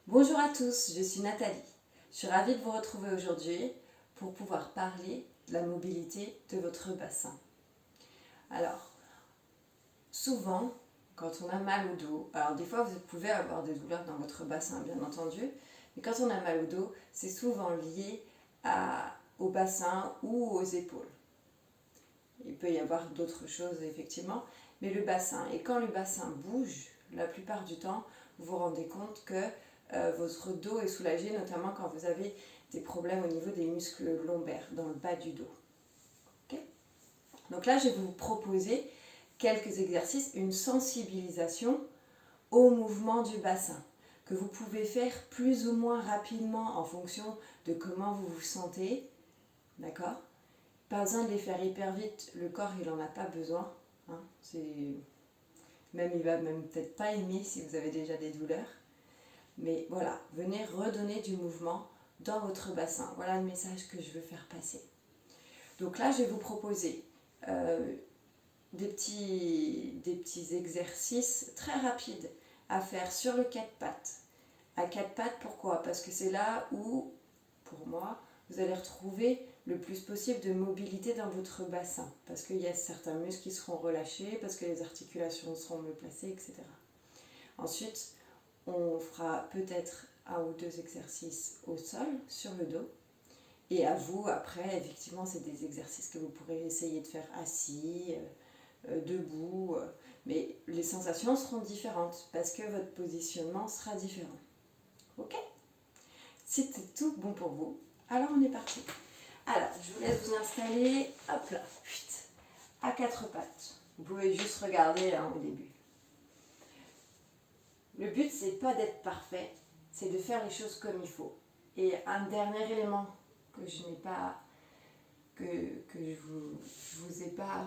Bonjour à tous, je suis Nathalie. Je suis ravie de vous retrouver aujourd'hui pour pouvoir parler de la mobilité de votre bassin. Alors, souvent, quand on a mal au dos, alors des fois vous pouvez avoir des douleurs dans votre bassin bien entendu, mais quand on a mal au dos, c'est souvent lié au bassin ou aux épaules. Il peut y avoir d'autres choses effectivement, mais le bassin. Et quand le bassin bouge, la plupart du temps, vous vous rendez compte que votre dos est soulagé, notamment quand vous avez des problèmes au niveau des muscles lombaires, dans le bas du dos. Okay. Donc là, je vais vous proposer quelques exercices, une sensibilisation au mouvement du bassin, que vous pouvez faire plus ou moins rapidement en fonction de comment vous vous sentez. D'accord ? Pas besoin de les faire hyper vite, le corps il n'en a pas besoin. Hein. Même il va même peut-être pas aimer si vous avez déjà des douleurs. Mais voilà, venez redonner du mouvement dans votre bassin. Voilà le message que je veux faire passer. Donc là, je vais vous proposer des petits exercices très rapides à faire sur le quatre pattes. À quatre pattes, pourquoi ? Parce que c'est là où, pour moi, vous allez retrouver le plus possible de mobilité dans votre bassin. Parce qu'il y a certains muscles qui seront relâchés, parce que les articulations seront mieux placées, etc. Ensuite, on fera peut-être un ou deux exercices au sol, sur le dos. Et à vous, après, effectivement, c'est des exercices que vous pourrez essayer de faire assis, debout. Mais les sensations seront différentes parce que votre positionnement sera différent. Ok ? Si c'est tout bon pour vous, alors on est parti. Alors, je vous laisse vous installer, hop là, à quatre pattes. Vous pouvez juste regarder au début. Le but, c'est pas d'être parfait, c'est de faire les choses comme il faut. Et un dernier élément que je n'ai pas, que je vous ai pas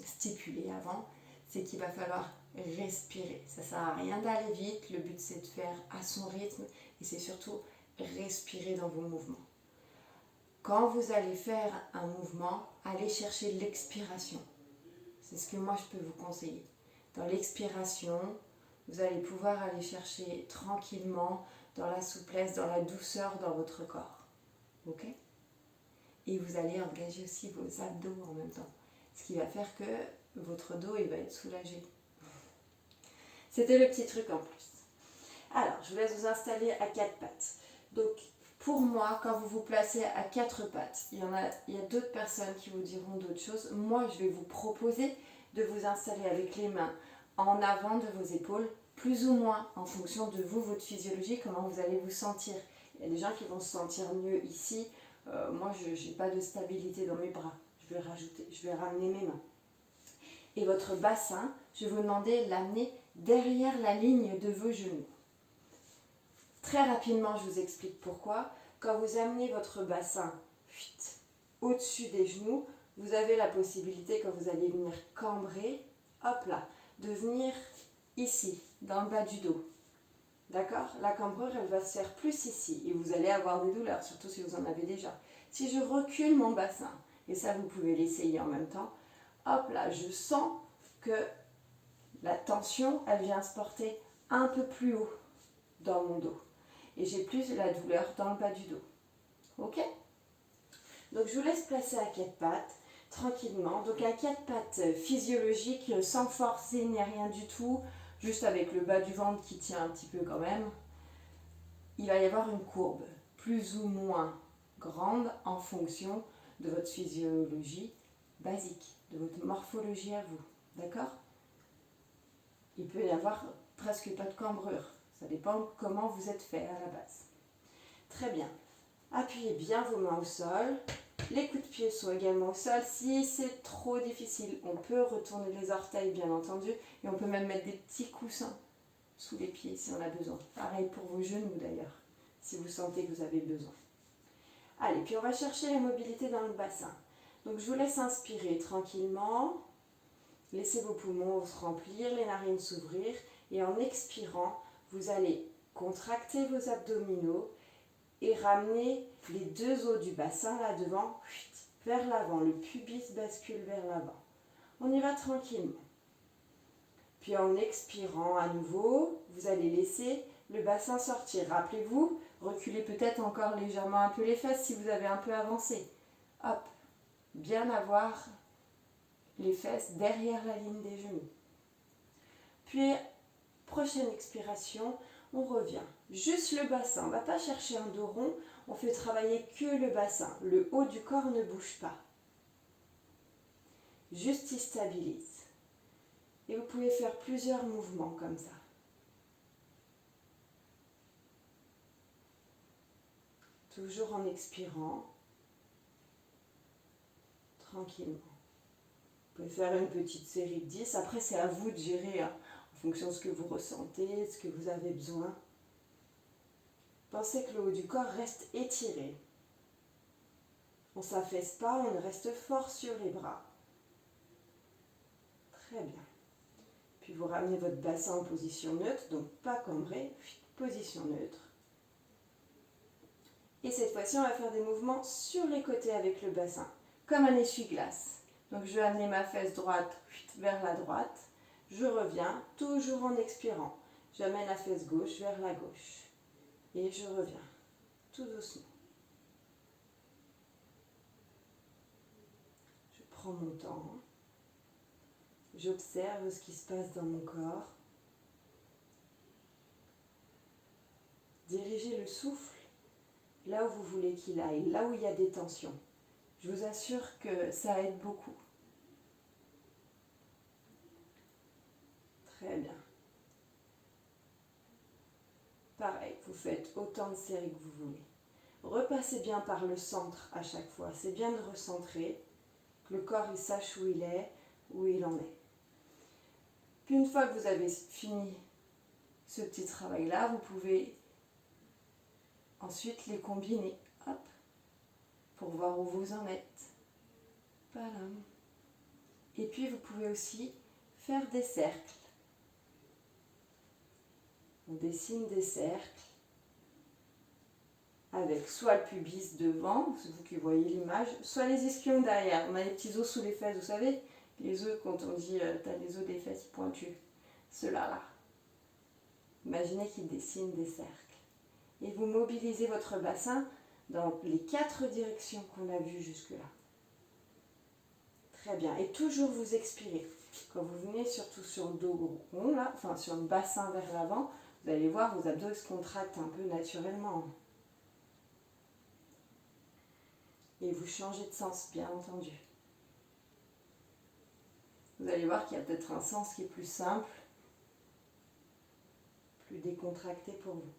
stipulé avant, c'est qu'il va falloir respirer. Ça sert à rien d'aller vite, le but c'est de faire à son rythme et c'est surtout respirer dans vos mouvements. Quand vous allez faire un mouvement, allez chercher l'expiration. C'est ce que moi je peux vous conseiller. Dans l'expiration, vous allez pouvoir aller chercher tranquillement dans la souplesse, dans la douceur dans votre corps. Ok ? Et vous allez engager aussi vos abdos en même temps. Ce qui va faire que votre dos il va être soulagé. C'était le petit truc en plus. Alors, je vous laisse vous installer à quatre pattes. Donc, pour moi, quand vous vous placez à quatre pattes, il y a d'autres personnes qui vous diront d'autres choses. Moi, je vais vous proposer de vous installer avec les mains en avant de vos épaules, plus ou moins en fonction de vous, votre physiologie, comment vous allez vous sentir. Il y a des gens qui vont se sentir mieux ici. Moi, je n'ai pas de stabilité dans mes bras. Je vais ramener mes mains. Et votre bassin, je vais vous demander de l'amener derrière la ligne de vos genoux. Très rapidement, je vous explique pourquoi. Quand vous amenez votre bassin au-dessus des genoux, vous avez la possibilité, quand vous allez venir cambrer, hop là, de venir ici, dans le bas du dos. D'accord ? La cambrure, elle va se faire plus ici et vous allez avoir des douleurs, surtout si vous en avez déjà. Si je recule mon bassin, et ça vous pouvez l'essayer en même temps, hop là, je sens que la tension, elle vient se porter un peu plus haut dans mon dos. Et j'ai plus la douleur dans le bas du dos. Ok ? Donc je vous laisse placer à quatre pattes, tranquillement. Donc à quatre pattes physiologiques, sans forcer ni rien du tout, juste avec le bas du ventre qui tient un petit peu quand même. Il va y avoir une courbe, plus ou moins grande en fonction de votre physiologie basique, de votre morphologie à vous. D'accord ? Il peut y avoir presque pas de cambrure. Ça dépend comment vous êtes fait à la base. Très bien. Appuyez bien vos mains au sol. Les coups de pied sont également au sol. Si c'est trop difficile, on peut retourner les orteils, bien entendu. Et on peut même mettre des petits coussins sous les pieds si on a besoin. Pareil pour vos genoux d'ailleurs, si vous sentez que vous avez besoin. Allez, puis on va chercher la mobilité dans le bassin. Donc je vous laisse inspirer tranquillement. Laissez vos poumons se remplir, les narines s'ouvrir. Et en expirant, vous allez contracter vos abdominaux et ramener les deux os du bassin là devant vers l'avant. Le pubis bascule vers l'avant. On y va tranquillement. Puis en expirant à nouveau, vous allez laisser le bassin sortir. Rappelez-vous, reculez peut-être encore légèrement un peu les fesses si vous avez un peu avancé. Hop, bien avoir les fesses derrière la ligne des genoux. Puis, prochaine expiration, on revient. Juste le bassin, on ne va pas chercher un dos rond, on fait travailler que le bassin. Le haut du corps ne bouge pas. Juste il stabilise. Et vous pouvez faire plusieurs mouvements comme ça. Toujours en expirant, tranquillement. Vous pouvez faire une petite série de 10. Après, c'est à vous de gérer en fonction de ce que vous ressentez, de ce que vous avez besoin. Pensez que le haut du corps reste étiré. On ne s'affaisse pas, on reste fort sur les bras. Très bien. Puis vous ramenez votre bassin en position neutre, donc pas cambré, position neutre. Et cette fois-ci, on va faire des mouvements sur les côtés avec le bassin, comme un essuie-glace. Donc je vais amener ma fesse droite vers la droite. Je reviens, toujours en expirant. J'amène la fesse gauche vers la gauche. Et je reviens, tout doucement. Je prends mon temps. J'observe ce qui se passe dans mon corps. Dirigez le souffle là où vous voulez qu'il aille, là où il y a des tensions. Je vous assure que ça aide beaucoup. Très bien. Pareil, vous faites autant de séries que vous voulez. Repassez bien par le centre à chaque fois. C'est bien de recentrer, que le corps il sache où il est, où il en est. Puis une fois que vous avez fini ce petit travail-là, vous pouvez ensuite les combiner. Hop, pour voir où vous en êtes. Voilà. Et puis vous pouvez aussi faire des cercles. On dessine des cercles avec soit le pubis devant, c'est vous qui voyez l'image, soit les ischions derrière. On a les petits os sous les fesses, vous savez, les os quand on dit t'as les os des fesses pointus, ceux-là là. Imaginez qu'ils dessinent des cercles. Et vous mobilisez votre bassin dans les 4 directions qu'on a vues jusque-là. Très bien. Et toujours vous expirez. Quand vous venez surtout sur le dos rond, là, enfin sur le bassin vers l'avant, vous allez voir vos abdos se contractent un peu naturellement. Et vous changez de sens, bien entendu. Vous allez voir qu'il y a peut-être un sens qui est plus simple, plus décontracté pour vous.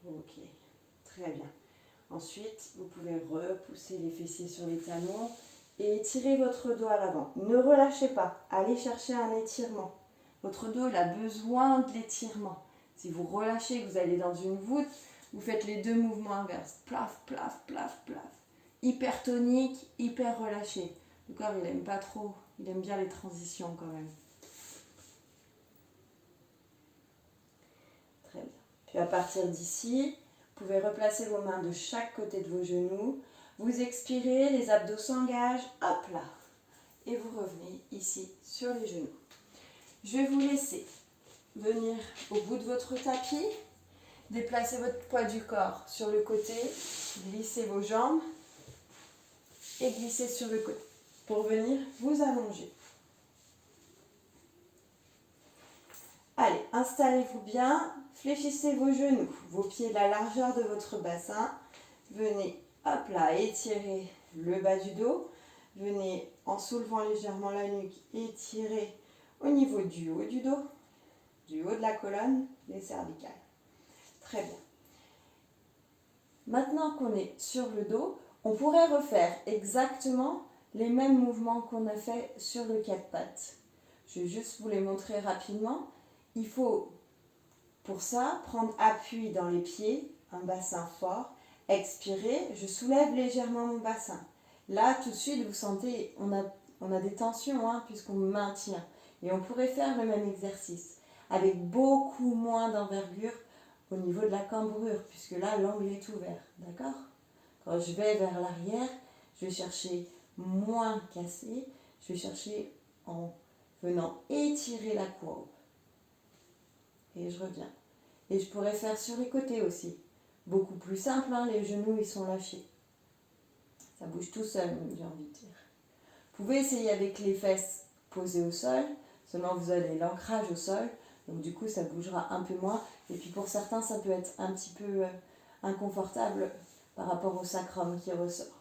Ok, très bien. Ensuite, vous pouvez repousser les fessiers sur les talons et étirer votre dos à l'avant. Ne relâchez pas, allez chercher un étirement. Votre dos il a besoin de l'étirement. Si vous relâchez, que vous allez dans une voûte, vous faites les deux mouvements inverses. Plaf, plaf, plaf, plaf. Hyper tonique, hyper relâché. Le corps, il n'aime pas trop. Il aime bien les transitions quand même. Très bien. Puis à partir d'ici, vous pouvez replacer vos mains de chaque côté de vos genoux. Vous expirez, les abdos s'engagent. Hop là. Et vous revenez ici sur les genoux. Je vais vous laisser venir au bout de votre tapis. Déplacez votre poids du corps sur le côté. Glissez vos jambes. Et glissez sur le côté pour venir vous allonger. Allez, installez-vous bien, fléchissez vos genoux, vos pieds de la largeur de votre bassin. Venez, hop là, étirer le bas du dos. Venez en soulevant légèrement la nuque, étirer au niveau du haut du dos, du haut de la colonne, les cervicales. Très bien. Maintenant qu'on est sur le dos, on pourrait refaire exactement les mêmes mouvements qu'on a fait sur le quatre pattes. Je vais juste vous les montrer rapidement. Il faut, pour ça, prendre appui dans les pieds, un bassin fort, expirer, je soulève légèrement mon bassin. Là, tout de suite, vous sentez, on a des tensions, hein, puisqu'on maintient. Et on pourrait faire le même exercice, avec beaucoup moins d'envergure au niveau de la cambrure, puisque là, l'angle est ouvert, d'accord ? Quand je vais vers l'arrière, je vais chercher moins cassé, je vais chercher en venant étirer la courbe. Et je reviens. Et je pourrais faire sur les côtés aussi. Beaucoup plus simple, hein, les genoux ils sont lâchés. Ça bouge tout seul, j'ai envie de dire. Vous pouvez essayer avec les fesses posées au sol, seulement vous avez l'ancrage au sol, donc du coup ça bougera un peu moins. Et puis pour certains ça peut être un petit peu inconfortable par rapport au sacrum qui ressort.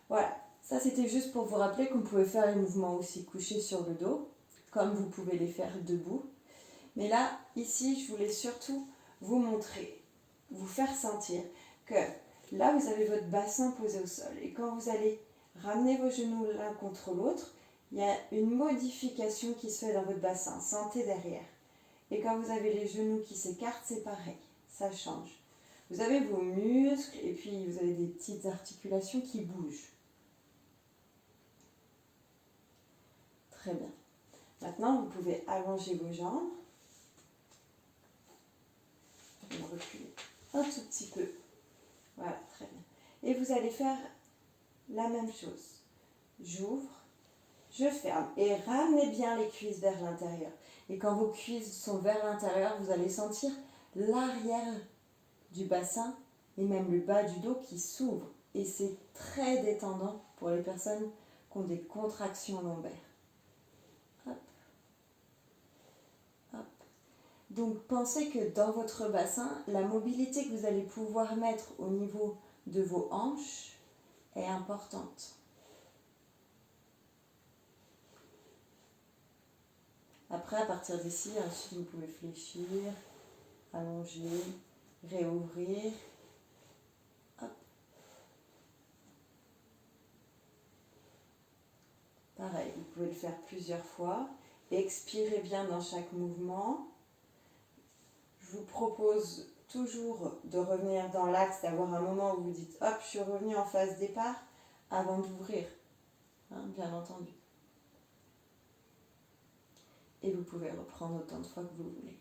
Voilà, ça c'était juste pour vous rappeler qu'on pouvait faire les mouvements aussi couchés sur le dos, comme vous pouvez les faire debout. Mais là, ici, je voulais surtout vous montrer, vous faire sentir que là, vous avez votre bassin posé au sol. Et quand vous allez ramener vos genoux l'un contre l'autre, il y a une modification qui se fait dans votre bassin. Sentez derrière. Et quand vous avez les genoux qui s'écartent, c'est pareil. Ça change. Vous avez vos muscles et puis vous avez des petites articulations qui bougent. Très bien. Maintenant, vous pouvez allonger vos jambes. Je vais me reculer un tout petit peu. Voilà, très bien. Et vous allez faire la même chose. J'ouvre, je ferme. Et ramenez bien les cuisses vers l'intérieur. Et quand vos cuisses sont vers l'intérieur, vous allez sentir l'arrière du bassin et même le bas du dos qui s'ouvre. Et c'est très détendant pour les personnes qui ont des contractions lombaires. Hop. Hop. Donc pensez que dans votre bassin, la mobilité que vous allez pouvoir mettre au niveau de vos hanches est importante. Après, à partir d'ici, ensuite vous pouvez fléchir, allonger, réouvrir. Hop. Pareil, vous pouvez le faire plusieurs fois. Expirez bien dans chaque mouvement. Je vous propose toujours de revenir dans l'axe, d'avoir un moment où vous dites « Hop, je suis revenu en phase départ » avant d'ouvrir, bien entendu. Et vous pouvez reprendre autant de fois que vous voulez.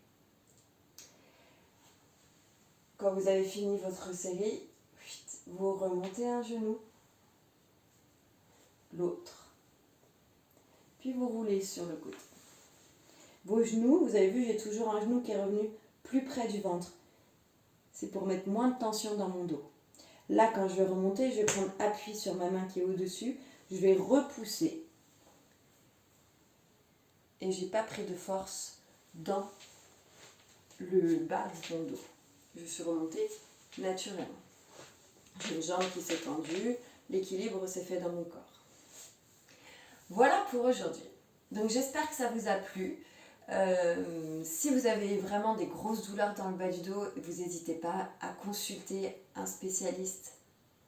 Quand vous avez fini votre série, vous remontez un genou, l'autre, puis vous roulez sur le côté. Vos genoux, vous avez vu, j'ai toujours un genou qui est revenu plus près du ventre. C'est pour mettre moins de tension dans mon dos. Là, quand je vais remonter, je vais prendre appui sur ma main qui est au-dessus, je vais repousser. Et je n'ai pas pris de force dans le bas de mon dos. Je suis remontée naturellement. J'ai une jambe qui s'est tendue, l'équilibre s'est fait dans mon corps. Voilà pour aujourd'hui. Donc j'espère que ça vous a plu. Si vous avez vraiment des grosses douleurs dans le bas du dos, vous n'hésitez pas à consulter un spécialiste.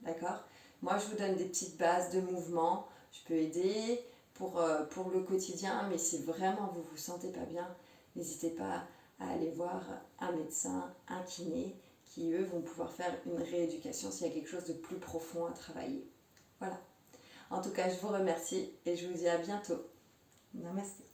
D'accord ? Moi, je vous donne des petites bases de mouvement. Je peux aider pour le quotidien, mais si vraiment vous ne vous sentez pas bien, n'hésitez pas à aller voir un médecin, un kiné, qui eux vont pouvoir faire une rééducation s'il y a quelque chose de plus profond à travailler. Voilà. En tout cas, je vous remercie et je vous dis à bientôt. Namasté.